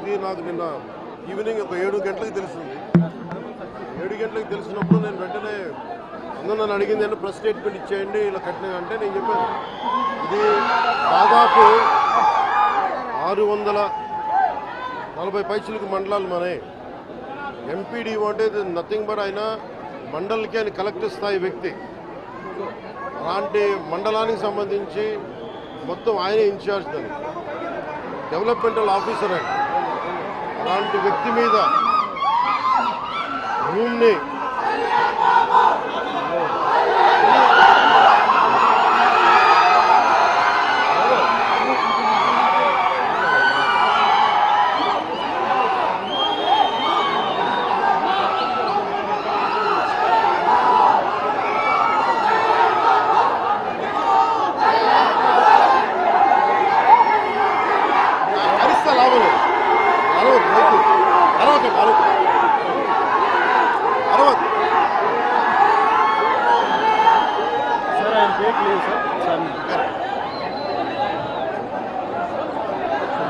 ఇది నాకు నిన్న ఈవినింగ్ ఒక 7 గంటలకు తెలిసింది. 7 గంటలకు తెలిసినప్పుడు నేను వెంటనే అందరూ నన్ను అడిగింది అంటే ప్రెస్ స్టేట్మెంట్ ఇచ్చేయండి ఇలా కట్టిన అంటే నేను చెప్పాను ఇది దాదాపు 640 పైసలకు మండలాలు మనే. ఎంపీడీఓ అంటే నథింగ్ బట్ ఆయన మండలికి ఆయన కలెక్టర్ స్థాయి వ్యక్తి. అలాంటి మండలానికి సంబంధించి మొత్తం ఆయనే ఇన్ఛార్జ్ దాన్ని, డెవలప్మెంటల్ ఆఫీసర్ ఆయన. అలాంటి వ్యక్తి మీద రూమ్ని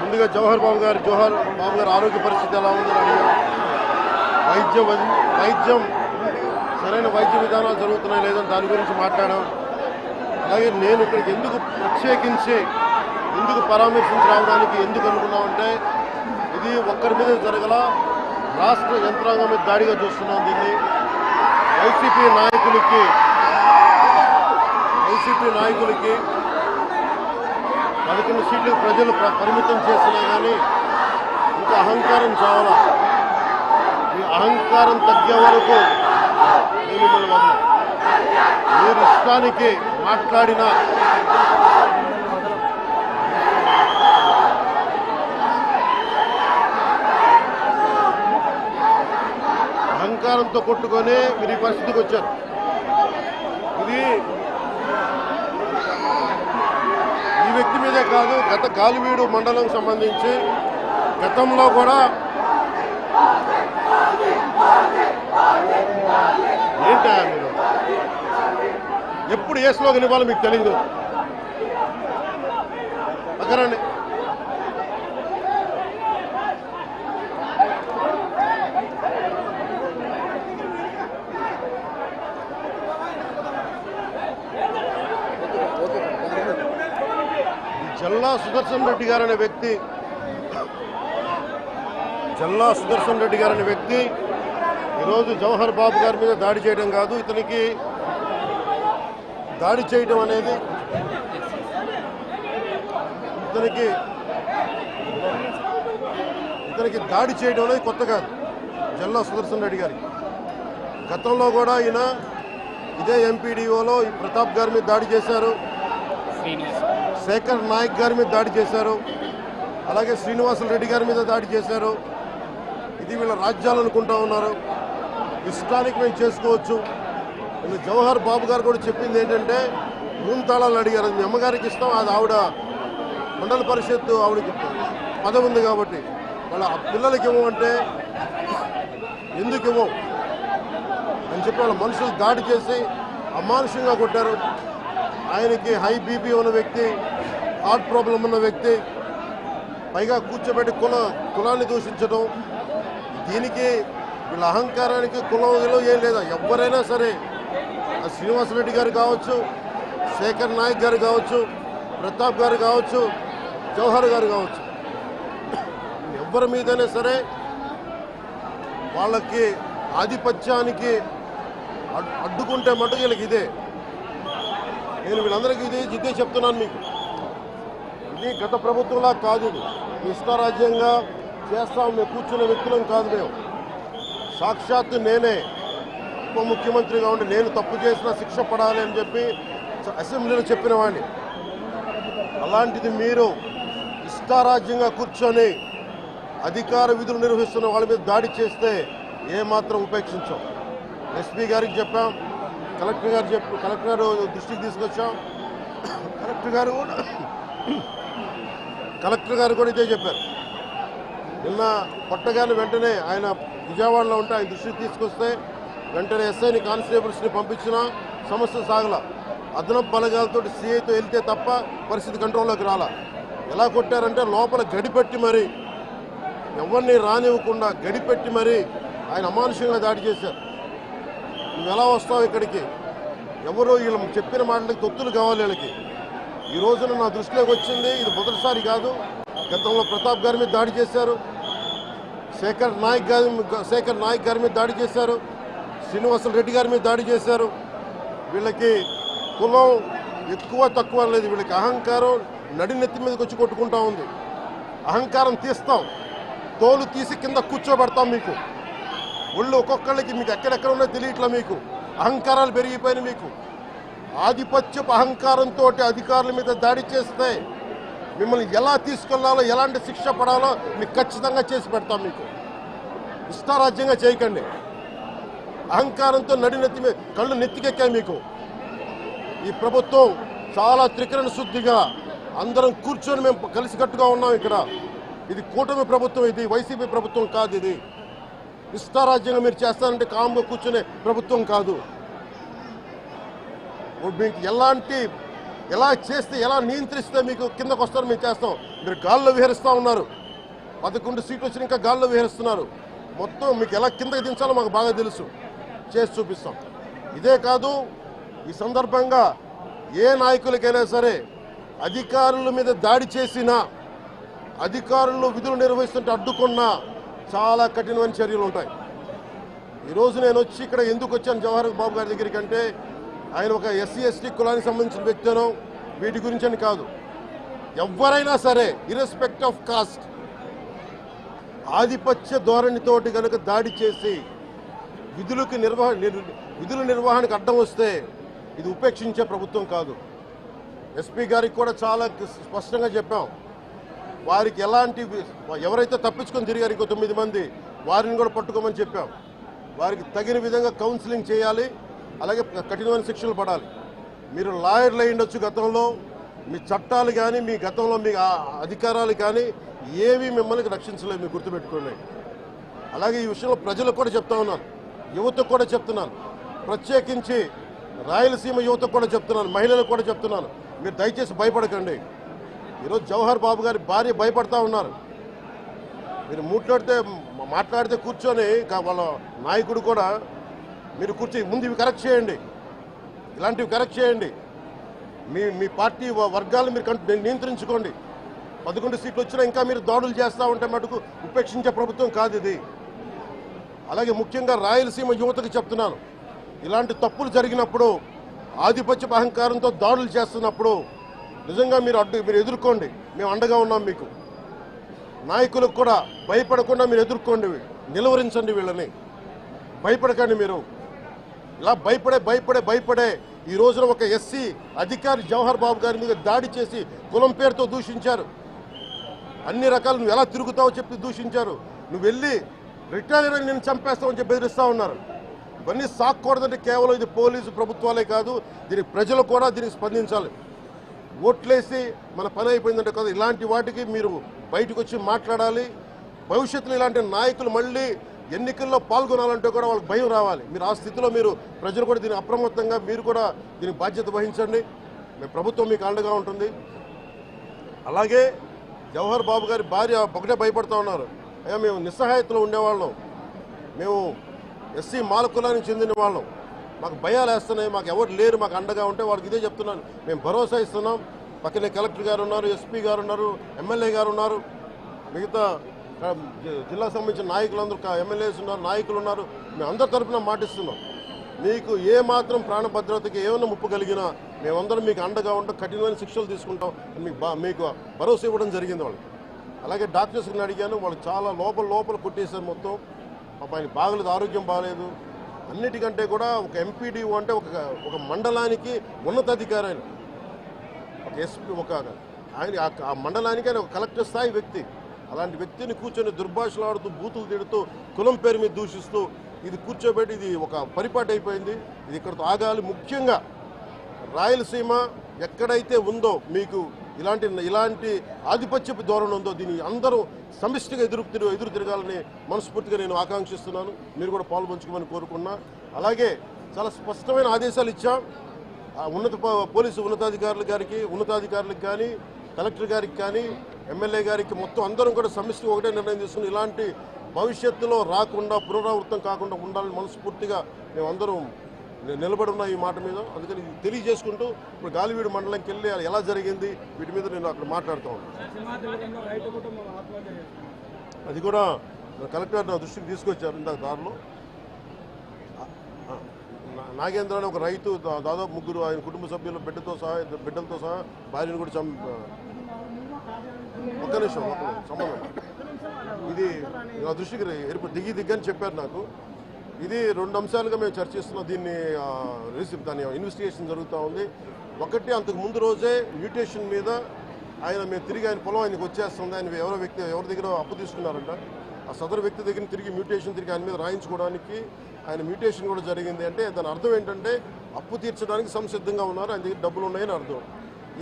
ముందుగా జవహర్ బాబు గారు ఆరోగ్య పరిస్థితి ఎలా ఉందని అడిగారు. వైద్యం సరైన వైద్య విధానాలు జరుగుతున్నాయి లేదని దాని గురించి మాట్లాడాం. అలాగే నేను ఇక్కడికి ఎందుకు ప్రత్యేకించి ఎందుకు పరామర్శించి రావడానికి ఎందుకు అనుకున్నామంటే ఇది ఒక్కరి మీద జరగల, రాష్ట్ర యంత్రాంగం మీద దాడిగా చూస్తున్నాం. దీన్ని వైసీపీ నాయకులకి 11 సీట్లు ప్రజలు పరిమితం చేసినా కానీ ఇంకా అహంకారం చావాలా. ఈ అహంకారం తగ్గే వరకు నేను మిమ్మల్ని వదలను. మీరు ఇష్టానికి మాట్లాడిన అహంకారంతో కొట్టుకొని మీరు ఈ పరిస్థితికి వచ్చారు. ఇది ఈ వ్యక్తి మీదే కాదు, గత గాలివీడు మండలం సంబంధించి గతంలో కూడా ఏంటా మీరు ఎప్పుడు ఏ స్లోగన్ ఇవ్వాలో మీకు తెలియదు. అక్కడండి జల్లా సుదర్శన్ రెడ్డి గారు అనే వ్యక్తి ఈరోజు జవహర్ బాబు గారి మీద దాడి చేయడం కాదు, ఇతనికి దాడి చేయడం అనేది దాడి చేయడం అనేది కొత్త కాదు జల్లా సుదర్శన్ రెడ్డి గారికి. గతంలో కూడా ఈయన ఇదే ఎంపీడీఓలో ప్రతాప్ గారి మీద దాడి చేశారు, శేఖర్ నాయక్ గారి మీద దాడి చేశారు, అలాగే శ్రీనివాసరెడ్డి గారి మీద దాడి చేశారు. ఇది వీళ్ళ రాజ్యాలు అనుకుంటా ఉన్నారు. ఇష్టానికి మేము చేసుకోవచ్చు. వీళ్ళు జవహర్ బాబు గారు కూడా చెప్పింది ఏంటంటే రూమ్ తాళాలు అడిగారు, మీ అమ్మగారికి ఇస్తాం, అది ఆవిడ మండల పరిషత్తు ఆవిడకి పదవి ఉంది కాబట్టి వాళ్ళ పిల్లలకి ఇవ్వమంటే ఎందుకు ఇవ్వం అని చెప్పి వాళ్ళ మనుషులు దాడి చేసి అమానుషంగా కొట్టారు. ఆయనకి హై బీపీ ఉన్న వ్యక్తి, హార్ట్ ప్రాబ్లం ఉన్న వ్యక్తి, పైగా కూర్చోబెట్టి కులాన్ని దూషించడం. దీనికి వీళ్ళ అహంకారానికి కులం ఏం లేదా. ఎవరైనా సరే శ్రీనివాసరెడ్డి గారు కావచ్చు, శేఖర్ నాయక్ గారు కావచ్చు, ప్రతాప్ గారు కావచ్చు, జవహర్ గారు కావచ్చు, ఎవరి మీదైనా సరే వాళ్ళకి ఆధిపత్యానికి అడ్డుకుంటే మటుకు వీళ్ళకి ఇదే. నేను వీళ్ళందరికీ ఇదే చెప్తున్నాను మీకు. ఇది గత ప్రభుత్వంలా కాదు, ఇది ఇష్టారాజ్యంగా చేస్తాం మేము కూర్చున్న వ్యక్తులం కాదు. మేము సాక్షాత్తు నేనే ఉప ముఖ్యమంత్రిగా ఉండి నేను తప్పు చేసినా శిక్ష పడాలి అని చెప్పి అసెంబ్లీలో చెప్పిన వాడిని. అలాంటిది మీరు ఇష్టారాజ్యంగా కూర్చొని అధికార విధులు నిర్వహిస్తున్న వాళ్ళ మీద దాడి చేస్తే ఏమాత్రం ఉపేక్షించాం. ఎస్పీ గారికి చెప్పాం, కలెక్టర్ దృష్టికి తీసుకొచ్చాం. కలెక్టర్ గారు కూడా ఇదే చెప్పారు. నిన్న కొట్టగానే వెంటనే ఆయన విజయవాడలో ఉంటే ఆయన దృష్టికి తీసుకొస్తే వెంటనే ఎస్ఐని కానిస్టేబుల్స్ని పంపించిన సమస్య సాగల. అదనపు బలగాలతో సిఐతో వెళ్తే తప్ప పరిస్థితి కంట్రోల్లోకి రాలా. ఎలా కొట్టారంటే లోపల గడిపెట్టి మరి ఎవరిని రానివ్వకుండా గడిపెట్టి మరీ ఆయన అమానుషంగా దాడి చేశారు. నువ్వు ఎలా వస్తావు ఇక్కడికి? ఎవరో వీళ్ళు చెప్పిన మాటలకి తొత్తులు కావాలి వీళ్ళకి. ఈ రోజున నా దృష్టిలోకి వచ్చింది, ఇది మొదటిసారి కాదు. గతంలో ప్రతాప్ గారి మీద దాడి చేశారు, శేఖర్ నాయక్ గారి మీద దాడి చేశారు, శ్రీనివాస రెడ్డి గారి మీద దాడి చేశారు. వీళ్ళకి కులం ఎక్కువ తక్కువ లేదు, వీళ్ళకి అహంకారం నడినెత్తి మీదకి వచ్చి కొట్టుకుంటా ఉంది. అహంకారం తీస్తాం, తోలు తీసి కింద కూర్చోబెడతాం. మీకు ఒళ్ళు ఒక్కొక్కళ్ళకి మీకు ఎక్కడెక్కడ ఉన్నో తెలియట్లా. మీకు అహంకారాలు పెరిగిపోయినాయి. మీకు ఆధిపత్యపు అహంకారంతో అధికారుల మీద దాడి చేస్తే మిమ్మల్ని ఎలా తీసుకెళ్లాలో, ఎలాంటి శిక్ష పడాలో మీకు ఖచ్చితంగా చేసి పెడతాం. మీకు ఇష్టారాజ్యంగా చేయకండి. అహంకారంతో నడినెత్తి మీద కళ్ళు నెత్తికెక్కాయి. మీకు ఈ ప్రభుత్వం చాలా త్రికరణ శుద్ధిగా అందరం కూర్చొని మేము కలిసికట్టుగా ఉన్నాం. ఇక్కడ ఇది కూటమి ప్రభుత్వం, ఇది వైసీపీ ప్రభుత్వం కాదు. ఇది ఇష్టారాజ్యంగా మీరు చేస్తారంటే కామ్గా కూర్చునే ప్రభుత్వం కాదు. మీకు ఎలా చేస్తే, ఎలా నియంత్రిస్తే మీకు కిందకు వస్తారో మేము చేస్తాం. మీరు గాల్లో విహరిస్తూ ఉన్నారు. 11 సీట్లు వచ్చి ఇంకా గాల్లో విహరిస్తున్నారు. మొత్తం మీకు ఎలా కిందకి దించాలో మాకు బాగా తెలుసు, చేసి చూపిస్తాం. ఇదే కాదు, ఈ సందర్భంగా ఏ నాయకులకైనా సరే అధికారుల మీద దాడి చేసినా, అధికారులు విధులు నిర్వహిస్తుంటే అడ్డుకున్నా చాలా కఠినమైన చర్యలు ఉంటాయి. ఈరోజు నేను వచ్చి ఇక్కడ ఎందుకు వచ్చాను జవహర్ బాబు గారి దగ్గరికి అంటే, ఆయన ఒక ఎస్సీ ఎస్టీ కులానికి సంబంధించిన వ్యక్తినో వీటి గురించి అని కాదు. ఎవరైనా సరే ఇర్రెస్పెక్ట్ ఆఫ్ కాస్ట్ ఆధిపత్య ధోరణితోటి కనుక దాడి చేసి విధుల నిర్వహణకు అడ్డం వస్తే ఇది ఉపేక్షించే ప్రభుత్వం కాదు. ఎస్పీ గారికి కూడా చాలా స్పష్టంగా చెప్పాం. వారికి ఎవరైతే తప్పించుకొని తిరిగారు ఇంకో 9 మంది, వారిని కూడా పట్టుకోమని చెప్పాం. వారికి తగిన విధంగా కౌన్సిలింగ్ చేయాలి, అలాగే కఠినమైన శిక్షలు పడాలి. మీరు లాయర్లు అయి ఉండొచ్చు గతంలో, మీ చట్టాలు కానీ మీ గతంలో మీ అధికారాలు కానీ ఏవి మిమ్మల్ని రక్షించలేదు, మీరు గుర్తుపెట్టుకోండి. అలాగే ఈ విషయంలో ప్రజలకు కూడా చెప్తా ఉన్నాను, యువతకు కూడా చెప్తున్నాను, ప్రత్యేకించి రాయలసీమ యువతకు కూడా చెప్తున్నాను, మహిళలకు కూడా చెప్తున్నాను, మీరు దయచేసి భయపడకండి. ఈరోజు జవహర్ బాబు గారి భార్య భయపడతా ఉన్నారు. మీరు మాట్లాడితే కూర్చొని వాళ్ళ నాయకుడు కూడా మీరు కూర్చొని ముందు ఇవి కరెక్ట్ చేయండి, ఇలాంటివి కరెక్ట్ చేయండి, మీ పార్టీ వర్గాలను మీరు నియంత్రించుకోండి. 11 సీట్లు వచ్చినా ఇంకా మీరు దాడులు చేస్తూ ఉంటే మటుకు ఉపేక్షించే ప్రభుత్వం కాదు ఇది. అలాగే ముఖ్యంగా రాయలసీమ యువతకు చెప్తున్నాను, ఇలాంటి తప్పులు జరిగినప్పుడు, ఆధిపత్య అహంకారంతో దాడులు చేస్తున్నప్పుడు నిజంగా మీరు ఎదుర్కోండి, మేము అండగా ఉన్నాం మీకు. నాయకులకు కూడా భయపడకుండా మీరు ఎదుర్కోండి, నిలువరించండి వీళ్ళని, భయపడకండి. మీరు ఇలా భయపడే ఈ రోజున ఒక ఎస్సీ అధికారి జవహర్ బాబు గారి మీద దాడి చేసి కులం పేరుతో దూషించారు. అన్ని రకాలు నువ్వు ఎలా తిరుగుతావో చెప్పి దూషించారు. నువ్వు వెళ్ళి రిటైర్ అని నేను చంపేస్తావని చెప్పి బెదిరిస్తూ ఉన్నారు. ఇవన్నీ సాక్కూడదంటే కేవలం ఇది పోలీసు ప్రభుత్వాలే కాదు, దీనికి ప్రజలు కూడా దీనికి స్పందించాలి. ఓట్లేసి మన పని అయిపోయిందంటే కదా, ఇలాంటి వాటికి మీరు బయటకు వచ్చి మాట్లాడాలి. భవిష్యత్తులో ఇలాంటి నాయకులు మళ్ళీ ఎన్నికల్లో పాల్గొనాలంటే కూడా వాళ్ళకి భయం రావాలి. మీరు ఆ స్థితిలో ప్రజలు కూడా దీనికి అప్రమత్తంగా మీరు కూడా దీనికి బాధ్యత వహించండి. ప్రభుత్వం మీకు అండగా ఉంటుంది. అలాగే జవహర్ బాబు గారి భార్య ఒకటే భయపడుతూ ఉన్నారు, అయ్యా మేము నిస్సహాయతలో ఉండేవాళ్ళం, మేము ఎస్సీ మాల కులానికి చెందిన వాళ్ళం, మాకు భయాలు వేస్తున్నాయి, మాకు ఎవరు లేరు మాకు అండగా ఉంటే వాళ్ళకి ఇదే చెప్తున్నాను, మేము భరోసా ఇస్తున్నాం. పక్కనే కలెక్టర్ గారు ఉన్నారు, ఎస్పీ గారు ఉన్నారు, ఎమ్మెల్యే గారు ఉన్నారు, మిగతా జిల్లాకు సంబంధించిన నాయకులందరూ ఎమ్మెల్యేస్ ఉన్నారు, నాయకులు ఉన్నారు. మేము అందరి తరఫున మాటిస్తున్నాం, మీకు ఏ మాత్రం ప్రాణ భద్రతకి ఏమైనా ముప్పు కలిగినా మేమందరం మీకు అండగా ఉంటాం, కఠినమైన శిక్షలు తీసుకుంటాం మీకు భరోసా ఇవ్వడం జరిగింది వాళ్ళకి. అలాగే డాక్టర్స్ని అడిగాను, వాళ్ళు చాలా లోపల కొట్టేశారు మొత్తం. ఆయన బాగలేదు, ఆరోగ్యం బాగలేదు. అన్నిటికంటే కూడా ఒక ఎంపీడీఓ అంటే ఒక మండలానికి ఉన్నతాధికారి, ఆయన ఒక ఎస్పీ, ఆయన ఆ మండలానికి ఆయన ఒక కలెక్టర్ స్థాయి వ్యక్తి. అలాంటి వ్యక్తిని కూర్చొని దుర్భాషలాడుతూ, బూతులు తిడుతూ, కులం పేరు మీద దూషిస్తూ ఇది కూర్చోబెట్టి ఇది ఒక పరిపాటి అయిపోయింది. ఇది ఇక్కడితో ఆగాలి. ముఖ్యంగా రాయలసీమ ఎక్కడైతే ఉందో మీకు ఇలాంటి ఆధిపత్యపు ధోరణి ఉందో దీన్ని అందరూ సమిష్టిగా ఎదురు తిరగాలని మనస్ఫూర్తిగా నేను ఆకాంక్షిస్తున్నాను. మీరు కూడా పాల్పంచుకోమని కోరుకున్నా. అలాగే చాలా స్పష్టమైన ఆదేశాలు ఇచ్చాం పోలీసు ఉన్నతాధికారులకు కానీ కలెక్టర్ గారికి కానీ ఎమ్మెల్యే గారికి మొత్తం అందరం కూడా సమిష్టి ఒకటే నిర్ణయం తీసుకుని ఇలాంటి భవిష్యత్తులో రాకుండా పునరావృతం కాకుండా ఉండాలని మనస్ఫూర్తిగా మేమందరం నిలబడి ఉన్న ఈ మాట మీద. అందుకని ఇది తెలియజేసుకుంటూ ఇప్పుడు గాలివీడు మండలంకి వెళ్ళి ఎలా జరిగింది వీటి మీద నేను అక్కడ మాట్లాడుతూ ఉన్నాను. అది కూడా కలెక్టర్ నా దృష్టికి తీసుకొచ్చారు ఇందాక దారిలో. నాగేంద్ర అని ఒక రైతు దాదాపు 3 ఆయన కుటుంబ సభ్యులు బిడ్డలతో సహా భార్యను కూడా ఒక్క నిమిషం సంబంధం ఇది నా దృష్టికి దిగ్గని చెప్పారు నాకు. ఇది 2 అంశాలుగా మేము చర్చిస్తున్నాం. దీన్ని దాని ఇన్వెస్టిగేషన్ జరుగుతూ ఉంది. ఒకటి, అంతకు ముందు రోజే మ్యూటేషన్ మీద మేము తిరిగి ఆయన పొలం ఆయనకు వచ్చేస్తుంది, ఆయన ఎవరి దగ్గర అప్పు తీసుకున్నారంట. ఆ సదరు వ్యక్తి దగ్గర తిరిగి మ్యూటేషన్ తిరిగి ఆయన మీద రాయించుకోవడానికి ఆయన మ్యూటేషన్ కూడా జరిగింది. అంటే దాని అర్థం ఏంటంటే అప్పు తీర్చడానికి సంసిద్ధంగా ఉన్నారు, ఆయన దగ్గర డబ్బులు ఉన్నాయని అర్థం.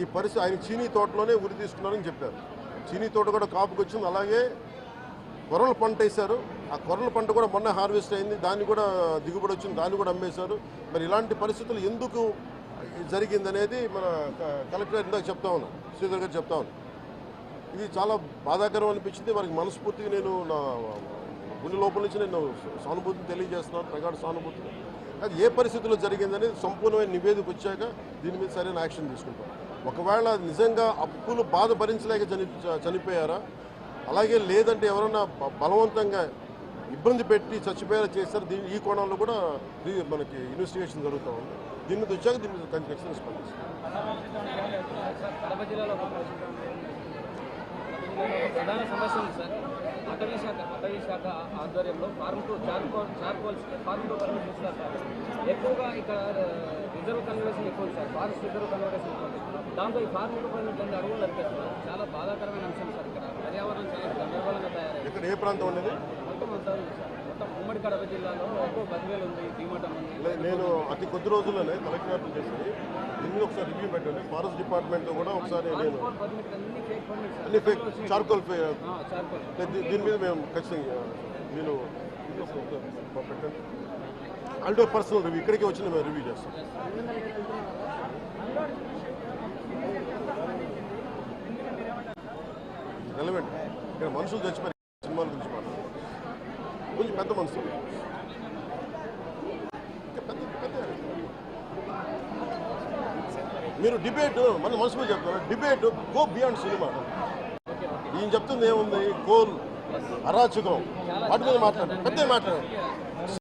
ఈ పరిస్థితి ఆయన చీనీ తోటలోనే ఉరి తీసుకున్నారని చెప్పారు. చీనీ తోట కూడా కాపుకి వచ్చింది. అలాగే కొర్రల పంట వేశారు. ఆ కొర్రల పంట కూడా మొన్న హార్వెస్ట్ అయింది, దాన్ని కూడా దిగుబడి వచ్చింది, దాన్ని కూడా అమ్మేశారు. మరి ఇలాంటి పరిస్థితులు ఎందుకు జరిగిందనేది మన కలెక్టర్ ఇందాక చెప్తా ఉన్నాను, శ్రీధర్ గారు చెప్తా ఉన్నాను. ఇది చాలా బాధాకరం అనిపించింది. వారికి మనస్ఫూర్తిగా నేను నా గుండె లోపల నుంచి నేను సానుభూతిని తెలియజేస్తున్నాను, ప్రగాఢ సానుభూతిని. అది ఏ పరిస్థితుల్లో జరిగిందనేది సంపూర్ణమైన నివేదిక వచ్చాక దీని మీద సరైన యాక్షన్ తీసుకుంటాం. ఒకవేళ నిజంగా అప్పులు బాధ భరించలేక చనిపోయారా, అలాగే లేదంటే ఎవరన్నా బలవంతంగా ఇబ్బంది పెట్టి చచ్చిపోయేలా చేస్తారు, ఈ కోణంలో కూడా మనకి ఇన్వెస్టిగేషన్ జరుగుతూ ఉంది. దీని మీద వచ్చాక దీని మీద ఖచ్చితంగా స్పందిస్తాం. ప్రధాన సమస్య ఉంది సార్. అటవీ శాఖ ఆధ్వర్యంలో ఫార్మ్ టు పర్మిట్ ఇస్తారు సార్. ఎక్కువగా ఇక్కడ రిజర్వ్ కన్వర్షన్ ఎక్కువ ఉంది సార్, ఫారెస్ట్ రిజర్వ్ కన్వర్షన్ ఎక్కువ ఉంది. దాంతో ఈ ఫార్మ్ టు పర్మిట్ అన్ని అడుగులు నరికేస్తున్నారు. చాలా బాధాకరమైన అంశం సార్. ఇక్కడ పర్యావరణం చాలా గందరగోళంగా తయారైంది. ఇక్కడ ఏ ప్రాంతం ఉండేది? మొత్తం అంతా ఉంది సార్. మొత్తం ఉమ్మడి కడప జిల్లాలో ఎక్కువ బద్వేలు ఉంది, భీమటం ఉంది. నేను అతి కొద్ది రోజుల్లోనే కలెక్టర్ చేసి దీన్ని ఒకసారి రివ్యూ పెట్టండి. ఫారెస్ట్ డిపార్ట్మెంట్తో కూడా ఒకసారి నేను అన్ని ఫేక్ చార్కోల్ దీని మీద మేము ఖచ్చితంగా నేను పెట్టండి. ఆల్టో పర్సనల్ రివ్యూ ఇక్కడికి వచ్చి మేము రివ్యూ చేస్తాం. రెలవెంట్ ఇక్కడ మనుషులు చచ్చిపోయి సినిమాల గురించి మాట్లాడారు. కొంచెం పెద్ద మనుషులు, మీరు డిబేట్ మన మనసులో చెప్తారు. Debate go beyond cinema. ఈయన చెప్తుంది ఏముంది, కోల్ అరాచకం వాటి మీద మాట్లాడారు, పెద్ద మాట్లాడారు.